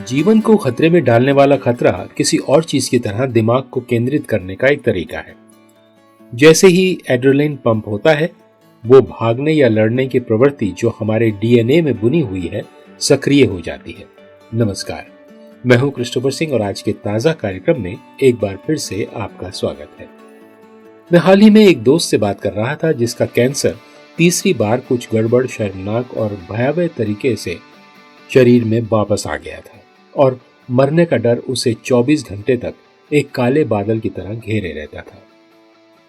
जीवन को खतरे में डालने वाला खतरा किसी और चीज की तरह दिमाग को केंद्रित करने का एक तरीका है। जैसे ही एड्रेनलिन पंप होता है, वो भागने या लड़ने की प्रवृत्ति जो हमारे डीएनए में बुनी हुई है सक्रिय हो जाती है। नमस्कार, मैं हूं क्रिस्टोफर सिंह और आज के ताजा कार्यक्रम में एक बार फिर से आपका स्वागत है। मैं हाल ही में एक दोस्त से बात कर रहा था जिसका कैंसर तीसरी बार कुछ गड़बड़, शर्मनाक और भयावह तरीके से शरीर में वापस आ गया था और मरने का डर उसे 24 घंटे तक एक काले बादल की तरह घेरे रहता था।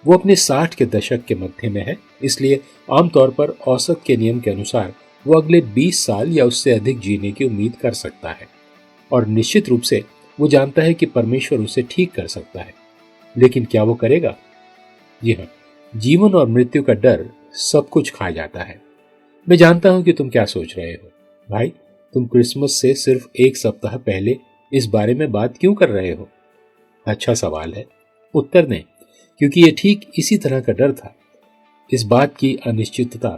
वो अपने 60 के दशक के मध्य में है, इसलिए आमतौर पर औसत के नियम के अनुसार वो अगले 20 साल या उससे अधिक जीने की उम्मीद कर सकता है और निश्चित रूप से वो जानता है कि परमेश्वर उसे ठीक कर सकता है। लेकिन क्या वो करेगा? जी हाँ, जीवन और मृत्यु का डर सब कुछ खा जाता है। मैं जानता हूं कि तुम क्या सोच रहे हो। भाई, तुम क्रिसमस से सिर्फ एक सप्ताह पहले इस बारे में बात क्यों कर रहे हो? अच्छा सवाल है। उत्तर दें, क्योंकि ये ठीक इसी तरह का डर था, इस बात की अनिश्चितता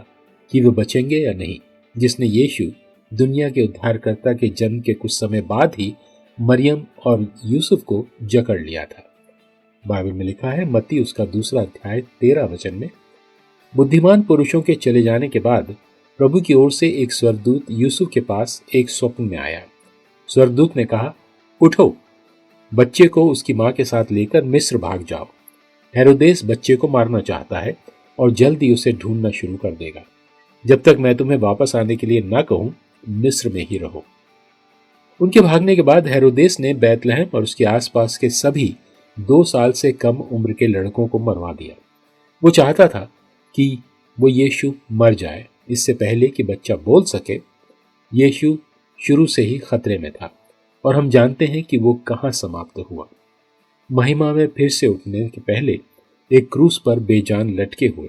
कि वे बचेंगे या नहीं, जिसने यीशु दुनिया के उद्धारकर्ता के जन्म के कुछ समय बाद ही मरियम और यूसुफ को जकड़ लिया था। बाइबल में लिखा है, मत्ती उसका 2 अध्याय 13 वचन में, बुद्धिमान पुरुषों के चले जाने के बाद प्रभु की ओर से एक स्वर्गदूत यूसुफ के पास एक स्वप्न में आया। स्वर्गदूत ने कहा, उठो, बच्चे को उसकी मां के साथ लेकर मिस्र भाग जाओ। हेरोदेस बच्चे को मारना चाहता है और जल्द ही उसे ढूंढना शुरू कर देगा। जब तक मैं तुम्हें वापस आने के लिए ना कहूं, मिस्र में ही रहो। उनके भागने के बाद हेरोदेस ने बैतलहम और उसके आसपास के सभी 2 साल से कम उम्र के लड़कों को मरवा दिया। वो चाहता था कि वो यीशु मर जाए, इससे पहले कि बच्चा बोल सके। यीशु शुरू से ही खतरे में था और हम जानते हैं कि वो कहां समाप्त हुआ। महिमा में फिर से उठने के पहले एक क्रूस पर बेजान लटके हुए।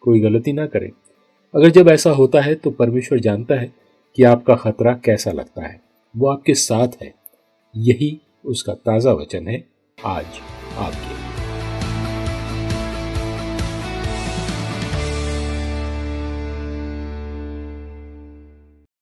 कोई गलती ना करे। अगर जब ऐसा होता है तो परमेश्वर जानता है कि आपका खतरा कैसा लगता है। वो आपके साथ है। यही उसका ताजा वचन है आज आपके